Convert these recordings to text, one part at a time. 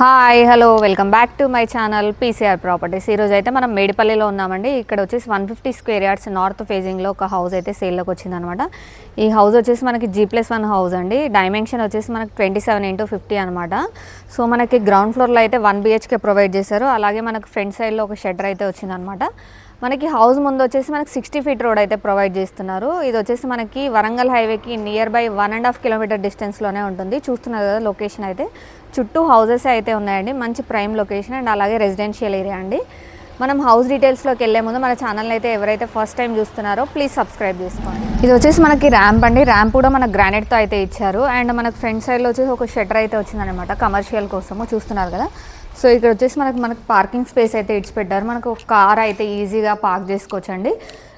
Hi hello welcome back to my channel PCR properties. ఈరోజు అయితే మనం మేడిపల్లిలో ఉన్నామండి. ఇక్కడ వచ్చేసి 150 స్క్వేర్ యార్డ్స్ నార్త్ ఫేజింగ్లో ఒక హౌస్ అయితే సేల్లోకి వచ్చిందనమాట. ఈ హౌస్ వచ్చేసి మనకి G+1 హౌస్ అండి. డైమెన్షన్ వచ్చేసి మనకి 27x50 అనమాట. సో మనకి గ్రౌండ్ ఫ్లోర్లో అయితే 1 BHK ప్రొవైడ్ చేశారు. అలాగే మనకు ఫ్రంట్ సైడ్లో ఒక షెటర్ అయితే వచ్చిందనమాట. మనకి హౌస్ ముందు వచ్చేసి మనకి 60 ఫీట్ రోడ్ అయితే ప్రొవైడ్ చేస్తున్నారు. ఇది వచ్చేసి మనకి వరంగల్ హైవేకి నియర్ బై 1.5 కిలోమీటర్ డిస్టెన్స్లోనే ఉంటుంది. చూస్తున్నారు కదా లొకేషన్ అయితే, చుట్టూ హౌసెస్ అయితే ఉన్నాయండి. మంచి ప్రైమ్ లొకేషన్ అండ్ అలాగే రెసిడెన్షియల్ ఏరియా అండి. మనం హౌస్ డీటెయిల్స్లోకి వెళ్ళే ముందు మన ఛానల్ అయితే ఎవరైతే ఫస్ట్ టైం చూస్తున్నారో ప్లీజ్ సబ్స్క్రైబ్ చేసుకోండి. ఇది వచ్చేసి మనకి ర్యాంప్ అండి. ర్యాంప్ కూడా మనకు గ్రానైట్తో అయితే ఇచ్చారు. అండ్ మనకు ఫ్రంట్ సైడ్లో వచ్చేసి ఒక షట్టర్ అయితే వచ్చిందనమాట కమర్షియల్ కోసము. చూస్తున్నారు కదా. సో ఇక్కడ వచ్చేసి మనకు పార్కింగ్ స్పేస్ అయితే ఇచ్చిపెట్టారు. మనకు ఒక కార్ అయితే ఈజీగా పార్క్ చేసుకోవచ్చండి.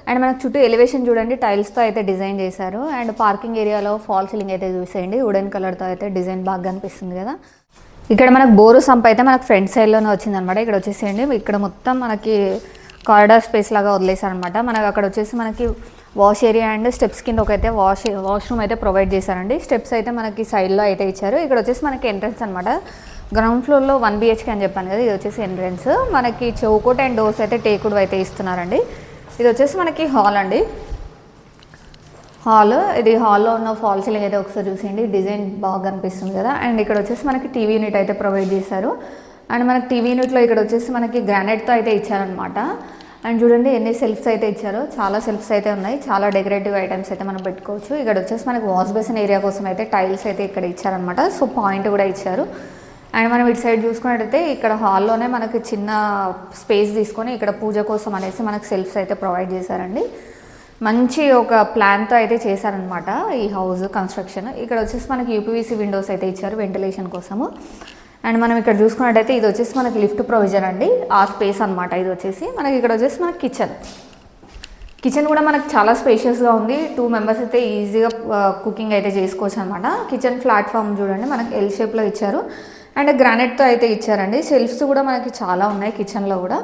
అండ్ మనకు చుట్టూ ఎలివేషన్ చూడండి, టైల్స్తో అయితే డిజైన్ చేశారు. అండ్ పార్కింగ్ ఏరియాలో ఫాల్ సీలింగ్ అయితే చూసేయండి, వుడెన్ కలర్తో అయితే డిజైన్ బాగా కనిపిస్తుంది కదా. ఇక్కడ మనకు బోరు సంప్ అయితే మనకు ఫ్రంట్ సైడ్లోనే వచ్చిందనమాట. ఇక్కడ వచ్చేసేయండి, ఇక్కడ మొత్తం మనకి కారిడార్ స్పేస్ లాగా వదిలేసారనమాట. మనకు అక్కడ వచ్చేసి మనకి వాష్ ఏరియా అండ్ స్టెప్స్ కింద ఒకైతే వాష్రూమ్ అయితే ప్రొవైడ్ చేశారండి. స్టెప్స్ అయితే మనకి సైడ్లో అయితే ఇచ్చారు. ఇక్కడ వచ్చేసి మనకి ఎంట్రన్స్ అనమాట. గ్రౌండ్ ఫ్లోర్లో 1 BHK అని చెప్పాను కదా, ఇది వచ్చేసి ఎంట్రన్స్. మనకి చౌకోట్ అండ్ డోర్స్ అయితే టేకుడ్ అయితే ఇస్తున్నారండి. ఇది వచ్చేసి మనకి హాల్ అండి. హాల్, ఇది హాల్లో ఉన్న ఫాల్ సీలింగ్ అయితే ఒకసారి చూసేయండి, డిజైన్ బాగా కనిపిస్తుంది కదా. అండ్ ఇక్కడ వచ్చేసి మనకి టీవీ యూనిట్ అయితే ప్రొవైడ్ చేశారు. అండ్ మనకి టీవీ యూనిట్లో ఇక్కడ వచ్చేసి మనకి గ్రానైట్తో అయితే ఇచ్చారనమాట. అండ్ చూడండి ఎన్ని సెల్ఫ్స్ అయితే ఇచ్చారో, చాలా సెల్ఫ్స్ అయితే ఉన్నాయి. చాలా డెకరేటివ్ ఐటమ్స్ అయితే మనం పెట్టుకోవచ్చు. ఇక్కడ వచ్చేసి మనకి వాష్ బేసిన్ ఏరియా కోసం అయితే టైల్స్ అయితే ఇక్కడ ఇచ్చారనమాట. సో పాయింట్ కూడా ఇచ్చారు. అండ్ మనం ఇటు సైడ్ చూసుకున్నట్టయితే ఇక్కడ హాల్లోనే మనకి చిన్న స్పేస్ తీసుకొని ఇక్కడ పూజ కోసం అనేసి మనకి సెల్ఫ్స్ అయితే ప్రొవైడ్ చేశారండి. మంచి ఒక ప్లాన్తో అయితే చేశారనమాట ఈ హౌస్ కన్స్ట్రక్షన్. ఇక్కడ వచ్చేసి మనకి UPVC విండోస్ అయితే ఇచ్చారు వెంటిలేషన్ కోసము. అండ్ మనం ఇక్కడ చూసుకున్నట్టయితే ఇది వచ్చేసి మనకి లిఫ్ట్ ప్రొవిజన్ అండి, ఆ స్పేస్ అనమాట. ఇది వచ్చేసి మనకి ఇక్కడ వచ్చేసి మనకి కిచెన్ కూడా మనకు చాలా స్పేషియస్గా ఉంది. 2 మెంబర్స్ అయితే ఈజీగా కుకింగ్ అయితే చేసుకోవచ్చు అనమాట. కిచెన్ ప్లాట్ఫామ్ చూడండి మనకి L షేప్లో ఇచ్చారు. అండ్ గ్రానైట్తో అయితే ఇచ్చారండి. షెల్ఫ్స్ కూడా మనకి చాలా ఉన్నాయి కిచెన్లో కూడా.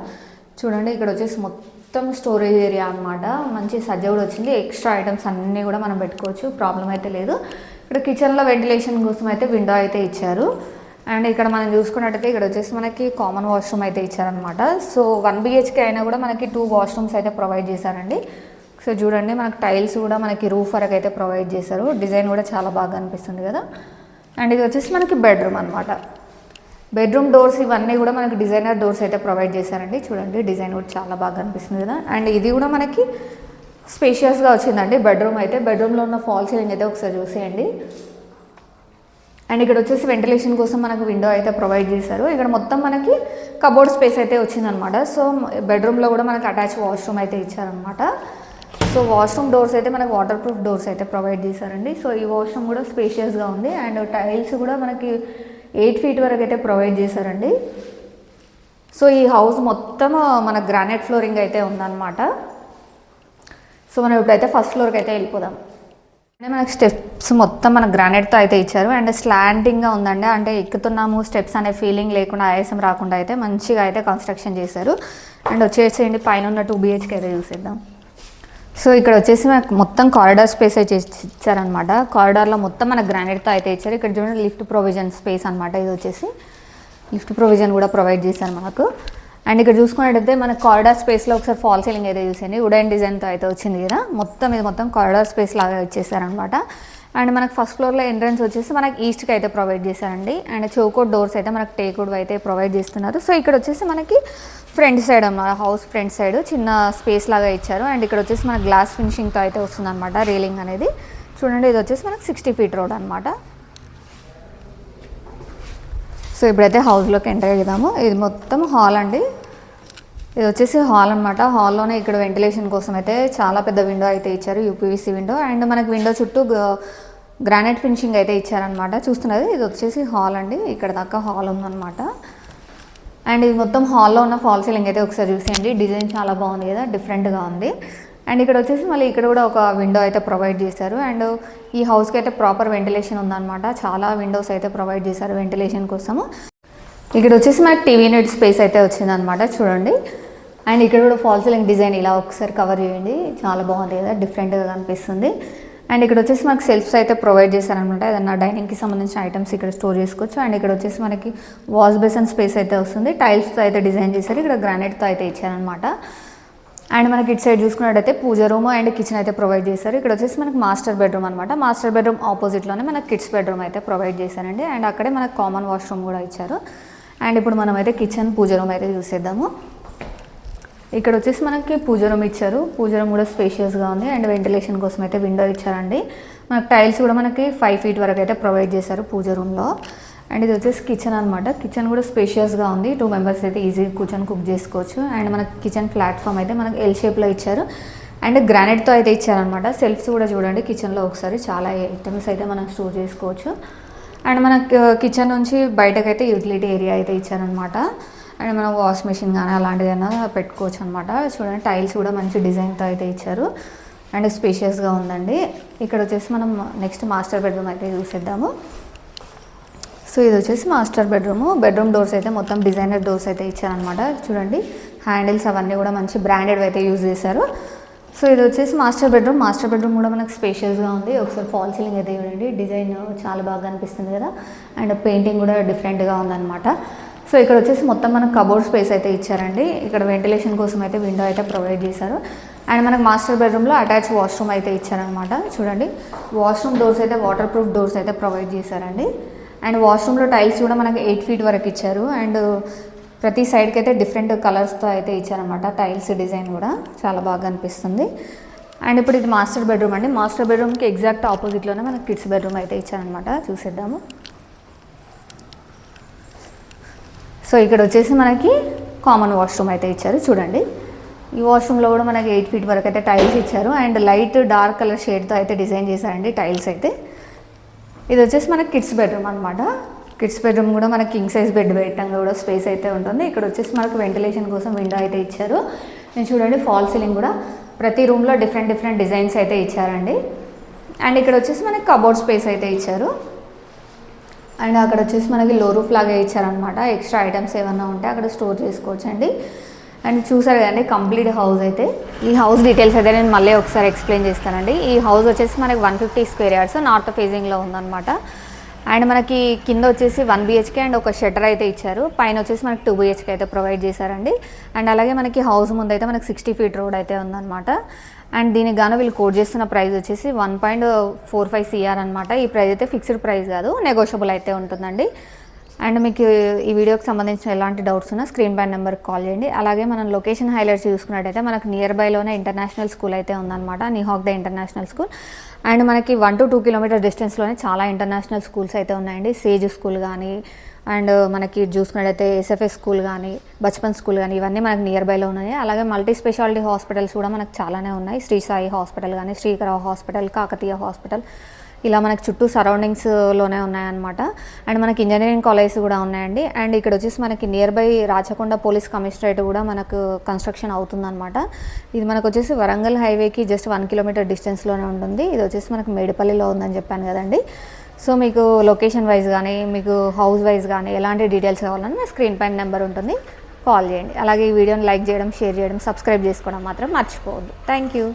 చూడండి ఇక్కడ వచ్చేసి మొత్తం స్టోరేజ్ ఏరియా అనమాట. మంచి సజ్జ కూడా వచ్చింది. ఎక్స్ట్రా ఐటమ్స్ అన్నీ కూడా మనం పెట్టుకోవచ్చు, ప్రాబ్లం అయితే లేదు. ఇక్కడ కిచెన్లో వెంటిలేషన్ కోసం అయితే విండో అయితే ఇచ్చారు. అండ్ ఇక్కడ మనం చూసుకున్నట్టయితే ఇక్కడ వచ్చేసి మనకి కామన్ వాష్రూమ్ అయితే ఇచ్చారనమాట. సో 1 BHK అయినా కూడా మనకి 2 వాష్రూమ్స్ అయితే ప్రొవైడ్ చేశారండి. సో చూడండి మనకి టైల్స్ కూడా మనకి రూఫ్ వరకు అయితే ప్రొవైడ్ చేశారు. డిజైన్ కూడా చాలా బాగా అనిపిస్తుంది కదా. అండ్ ఇది వచ్చేసి మనకి బెడ్రూమ్ అనమాట. బెడ్రూమ్ డోర్స్ ఇవన్నీ కూడా మనకి డిజైనర్ డోర్స్ అయితే ప్రొవైడ్ చేశారండి. చూడండి డిజైన్ కూడా చాలా బాగా అనిపిస్తుంది కదా. అండ్ ఇది కూడా మనకి స్పేషియస్గా వచ్చిందండి బెడ్రూమ్ అయితే. బెడ్రూమ్లో ఉన్న ఫాల్ సీలింగ్ అయితే ఒకసారి చూసేయండి. అండ్ ఇక్కడ వచ్చేసి వెంటిలేషన్ కోసం మనకు విండో అయితే ప్రొవైడ్ చేశారు. ఇక్కడ మొత్తం మనకి కబోర్డ్ స్పేస్ అయితే వచ్చిందనమాట. సో బెడ్రూమ్లో కూడా మనకి అటాచ్ వాష్రూమ్ అయితే ఇచ్చారనమాట. సో వాష్రూమ్ డోర్స్ అయితే మనకి వాటర్ ప్రూఫ్ డోర్స్ అయితే ప్రొవైడ్ చేశారండి. సో ఈ వాష్రూమ్ కూడా స్పేషియస్గా ఉంది. అండ్ టైల్స్ కూడా మనకి 8 ఫీట్ వరకు అయితే ప్రొవైడ్ చేశారండి. సో ఈ హౌస్ మొత్తం మన గ్రానైట్ ఫ్లోరింగ్ అయితే ఉందన్నమాట. సో మనం ఇప్పుడైతే ఫస్ట్ ఫ్లోర్కి అయితే వెళ్ళిపోదాం. అంటే మనకి స్టెప్స్ మొత్తం మన గ్రానైట్తో అయితే ఇచ్చారు. అండ్ స్లాంటింగ్గా ఉందండి, అంటే ఎక్కుతున్నాము స్టెప్స్ అనే ఫీలింగ్ లేకుండా, ఆయాసం రాకుండా అయితే మంచిగా అయితే కన్స్ట్రక్షన్ చేశారు. అండ్ వచ్చేసేయండి పైన ఉన్న 2 BHK అయితే చూసేద్దాం. సో ఇక్కడ వచ్చేసి మనకు మొత్తం కారిడార్ స్పేస్ అయితే ఇచ్చారనమాట. కారిడార్లో మొత్తం మన గ్రానైట్తో అయితే ఇచ్చారు. ఇక్కడ చూడండి లిఫ్ట్ ప్రొవిజన్ స్పేస్ అనమాట. ఇది వచ్చేసి లిఫ్ట్ ప్రొవిజన్ కూడా ప్రొవైడ్ చేశారు మనకు. అండ్ ఇక్కడ చూసుకున్నట్టయితే మన కారిడార్ స్పేస్లో ఒకసారి ఫాల్ సీలింగ్ అయితే చూసేయండి, వుడెన్ డిజైన్తో అయితే వచ్చింది కదా. ఇది మొత్తం కారిడార్ స్పేస్ లాగా ఇచ్చేసారనమాట. అండ్ మనకు ఫస్ట్ ఫ్లోర్లో ఎంట్రన్స్ వచ్చేసి మనకి ఈస్ట్కి అయితే ప్రొవైడ్ చేశారండి. అండ్ చౌకోట్ డోర్స్ అయితే మనకు టేకుడ్ అయితే ప్రొవైడ్ చేస్తున్నారు. సో ఇక్కడ వచ్చేసి మనకి ఫ్రంట్ సైడ్ అన్నమాట, హౌస్ ఫ్రంట్ సైడ్ చిన్న స్పేస్ లాగా ఇచ్చారు. అండ్ ఇక్కడ వచ్చేసి మనకి గ్లాస్ ఫినిషింగ్తో అయితే వస్తుంది అనమాట రీలింగ్ అనేది. చూడండి ఇది వచ్చేసి మనకి 60 ఫీట్ రోడ్ అనమాట. సో ఇప్పుడైతే హౌస్లోకి ఎంటర్ అయ్యాము. ఇది మొత్తం హాల్ అండి. ఇది వచ్చేసి హాల్ అనమాట. హాల్లోనే ఇక్కడ వెంటిలేషన్ కోసం అయితే చాలా పెద్ద విండో అయితే ఇచ్చారు, UPVC విండో. అండ్ మనకి విండో చుట్టూ గ్రానైట్ ఫినిషింగ్ అయితే ఇచ్చారనమాట. చూస్తున్నది ఇది వచ్చేసి హాల్ అండి. ఇక్కడ దాకా హాల్ ఉందన్నమాట. అండ్ ఇది మొత్తం హాల్లో ఉన్న ఫాల్ సీలింగ్ అయితే ఒకసారి చూసేయండి, డిజైన్ చాలా బాగుంది కదా, డిఫరెంట్గా ఉంది. అండ్ ఇక్కడ వచ్చేసి మళ్ళీ ఇక్కడ కూడా ఒక విండో అయితే ప్రొవైడ్ చేశారు. అండ్ ఈ హౌస్కి అయితే ప్రాపర్ వెంటిలేషన్ ఉందన్నమాట. చాలా విండోస్ అయితే ప్రొవైడ్ చేశారు వెంటిలేషన్ కోసము. ఇక్కడ వచ్చేసి మనకి టీవీ యూనిట్ స్పేస్ అయితే వచ్చిందనమాట. చూడండి. అండ్ ఇక్కడ కూడా ఫాల్ సీలింగ్ డిజైన్ ఇలా ఒకసారి కవర్ చేయండి, చాలా బాగుంది కదా, డిఫరెంట్గా కనిపిస్తుంది. అండ్ ఇక్కడ వచ్చేసి మనకి సెల్ఫ్స్ అయితే ప్రొవైడ్ చేశారనమాట. ఏదన్నా డైనింగ్కి సంబంధించిన ఐటమ్స్ ఇక్కడ స్టోర్ చేసుకోవచ్చు. అండ్ ఇక్కడ వచ్చేసి మనకి వాష్ బేసిన్ స్పేస్ అయితే వస్తుంది. టైల్స్తో అయితే డిజైన్ చేశారు, ఇక్కడ గ్రానైట్తో అయితే ఇచ్చారనమాట. అండ్ మనకి ఇటు సైడ్ చూసుకున్నట్టయితే పూజ రూమ్ అండ్ కిచెన్ అయితే ప్రొవైడ్ చేశారు. ఇక్కడ వచ్చేసి మనకి మాస్టర్ బెడ్రూమ్ అనమాట. మాస్టర్ బెడ్రూమ్ ఆపోజిట్లోనే మనకి కిడ్స్ బెడ్రూమ్ అయితే ప్రొవైడ్ చేశారండి. అండ్ అక్కడే మనకు కామన్ వాష్రూమ్ కూడా ఇచ్చారు. అండ్ ఇప్పుడు మనం అయితే కిచెన్ పూజ రూమ్ అయితే చూసేద్దాము. ఇక్కడ వచ్చేసి మనకి పూజ రూమ్ ఇచ్చారు. పూజ రూమ్ కూడా స్పేషియస్గా ఉంది. అండ్ వెంటిలేషన్ కోసం అయితే విండో ఇచ్చారండి. మనకి టైల్స్ కూడా మనకి 5 feet వరకు అయితే ప్రొవైడ్ చేశారు పూజ రూమ్లో. అండ్ ఇది వచ్చేసి కిచెన్ అనమాట. కిచెన్ కూడా స్పేషియస్గా ఉంది. 2 members అయితే ఈజీగా కూర్చొని కుక్ చేసుకోవచ్చు. అండ్ మనకి కిచెన్ ప్లాట్ఫామ్ అయితే మనకి ఎల్ షేప్లో ఇచ్చారు. అండ్ గ్రానైట్తో అయితే ఇచ్చారనమాట. సెల్ఫ్స్ కూడా చూడండి కిచెన్లో ఒకసారి చాలా ఐటమ్స్ అయితే మనం స్టోర్ చేసుకోవచ్చు. అండ్ మన కిచెన్ నుంచి బయటకైతే యూటిలిటీ ఏరియా అయితే ఇచ్చారనమాట. అండ్ మనం వాష్ మెషిన్ కానీ అలాంటిదైనా పెట్టుకోవచ్చు అనమాట. చూడండి టైల్స్ కూడా మంచి డిజైన్తో అయితే ఇచ్చారు. అండ్ స్పేషియస్గా ఉందండి. ఇక్కడ వచ్చేసి మనం నెక్స్ట్ మాస్టర్ బెడ్రూమ్ అయితే చూసేద్దాము. సో ఇది వచ్చేసి మాస్టర్ బెడ్రూమ్ డోర్స్ అయితే మొత్తం డిజైనర్ డోర్స్ అయితే ఇచ్చారనమాట. చూడండి హ్యాండిల్స్ అవన్నీ కూడా మంచి బ్రాండెడ్ అయితే యూజ్ చేశారు. సో ఇది వచ్చేసి మాస్టర్ బెడ్రూమ్ కూడా మనకు స్పేషియస్గా ఉంది. ఒకసారి ఫాల్ సీలింగ్ అయితే చూడండి, డిజైన్ చాలా బాగా అనిపిస్తుంది కదా. అండ్ పెయింటింగ్ కూడా డిఫరెంట్గా ఉందన్నమాట. సో ఇక్కడ వచ్చేసి మొత్తం మనకు కబోర్డ్ స్పేస్ అయితే ఇచ్చారండి. ఇక్కడ వెంటిలేషన్ కోసం అయితే విండో అయితే ప్రొవైడ్ చేశారు. అండ్ మనకు మాస్టర్ బెడ్రూమ్లో అటాచ్ వాష్రూమ్ అయితే ఇచ్చారనమాట. చూడండి వాష్రూమ్ డోర్స్ అయితే వాటర్ ప్రూఫ్ డోర్స్ అయితే ప్రొవైడ్ చేశారండి. అండ్ వాష్రూమ్లో టైల్స్ కూడా మనకి 8 feet వరకు ఇచ్చారు. అండ్ ప్రతి సైడ్కి అయితే డిఫరెంట్ కలర్స్తో అయితే ఇచ్చారనమాట. టైల్స్ డిజైన్ కూడా చాలా బాగా అనిపిస్తుంది. అండ్ ఇప్పుడు ఇది మాస్టర్ బెడ్రూమ్ అండి. మాస్టర్ బెడ్రూమ్కి ఎగ్జాక్ట్ ఆపోజిట్లోనే మనకి కిడ్స్ బెడ్రూమ్ అయితే ఇచ్చారనమాట. చూసేద్దాము. సో ఇక్కడ వచ్చేసి మనకి కామన్ వాష్రూమ్ అయితే ఇచ్చారు. చూడండి ఈ వాష్రూమ్లో కూడా మనకి 8 feet వరకు అయితే టైల్స్ ఇచ్చారు. అండ్ లైట్ డార్క్ కలర్ షేడ్తో అయితే డిజైన్ చేశారండి టైల్స్ అయితే. ఇది వచ్చేసి మనకి కిడ్స్ బెడ్రూమ్ అనమాట. కిడ్స్ బెడ్రూమ్ కూడా మనకి కింగ్ సైజ్ బెడ్ పెట్టంగా కూడా స్పేస్ అయితే ఉంటుంది. ఇక్కడ వచ్చేసి మనకు వెంటిలేషన్ కోసం విండో అయితే ఇచ్చారు. నేను చూడండి ఫాల్ సీలింగ్ కూడా ప్రతి రూమ్లో డిఫరెంట్ డిజైన్స్ అయితే ఇచ్చారండి. అండ్ ఇక్కడ వచ్చేసి మనకి కబోర్డ్ స్పేస్ అయితే ఇచ్చారు. అండ్ అక్కడ వచ్చేసి మనకి లో రూఫ్ లాగా ఇచ్చారనమాట. ఎక్స్ట్రా ఐటమ్స్ ఏమన్నా ఉంటే అక్కడ స్టోర్ చేసుకోవచ్చు అండి. అండ్ చూసారు కదండి కంప్లీట్ హౌస్ అయితే. ఈ హౌస్ డీటెయిల్స్ అయితే నేను మళ్ళీ ఒకసారి ఎక్స్ప్లెయిన్ చేస్తానండి. ఈ హౌస్ వచ్చేసి మనకి 150 square yards నార్త్ ఫేజింగ్లో ఉందన్నమాట. అండ్ మనకి కింద వచ్చేసి 1 BHK అండ్ ఒక షట్టర్ అయితే ఇచ్చారు. పైన వచ్చేసి మనకి 2 BHK అయితే ప్రొవైడ్ చేశారండి. అండ్ అలాగే మనకి హౌస్ ముందు అయితే మనకి 60 feet రోడ్ అయితే ఉందన్నమాట. అండ్ దీనికి గాను వీళ్ళు కోట్ చేస్తున్న ప్రైస్ వచ్చేసి 1.45 CR అనమాట. ఈ ప్రైస్ అయితే ఫిక్స్డ్ ప్రైస్ కాదు, నెగోషియబుల్ అయితే ఉంటుందండి. అండ్ మీకు ఈ వీడియోకి సంబంధించిన ఎలాంటి డౌట్స్ ఉన్నా స్క్రీన్ పై నెంబర్కి కాల్ చేయండి. అలాగే మనం లొకేషన్ హైలైట్స్ చూసుకున్నట్టయితే మనకు నియర్ బైలోనే ఇంటర్నేషనల్ స్కూల్ అయితే ఉందన్నమాట, నిహాక్ ద ఇంటర్నేషనల్ స్కూల్. అండ్ మనకి 1 to 2 kilometers డిస్టెన్స్లోనే చాలా ఇంటర్నేషనల్ స్కూల్స్ అయితే ఉన్నాయండి. సేజ్ స్కూల్ కానీ అండ్ మనకి చూసుకున్నట్టయితే SFS స్కూల్ కానీ బచ్పన్ స్కూల్ కానీ ఇవన్నీ మనకి నియర్ బైలో ఉన్నాయి. అలాగే మల్టీ స్పెషాలిటీ హాస్పిటల్స్ కూడా మనకు చాలానే ఉన్నాయి. శ్రీ సాయి హాస్పిటల్ కానీ, శ్రీకర హాస్పిటల్, కాకతీయ హాస్పిటల్, ఇలా మనకి చుట్టూ సరౌండింగ్స్లోనే ఉన్నాయన్నమాట. అండ్ మనకి ఇంజనీరింగ్ కాలేజెస్ కూడా ఉన్నాయండి. అండ్ ఇక్కడ వచ్చేసి మనకి near by Rachakonda police commissionerate కూడా మనకు కన్స్ట్రక్షన్ అవుతుందన్నమాట. ఇది మనకు వచ్చేసి వరంగల్ హైవేకి జస్ట్ 1 kilometer డిస్టెన్స్లోనే ఉంటుంది. ఇది వచ్చేసి మనకు మేడిపల్లిలో ఉందని చెప్పాను కదండి. సో మీకు లొకేషన్ వైజ్ కానీ మీకు హౌస్ వైజ్ కానీ ఎలాంటి డీటెయిల్స్ కావాలన్నా స్క్రీన్ పైన నెంబర్ ఉంటుంది, కాల్ చేయండి. అలాగే ఈ వీడియోని లైక్ చేయడం, షేర్ చేయడం, సబ్స్క్రైబ్ చేసుకోవడం మాత్రం మర్చిపోవద్దు. Thank you.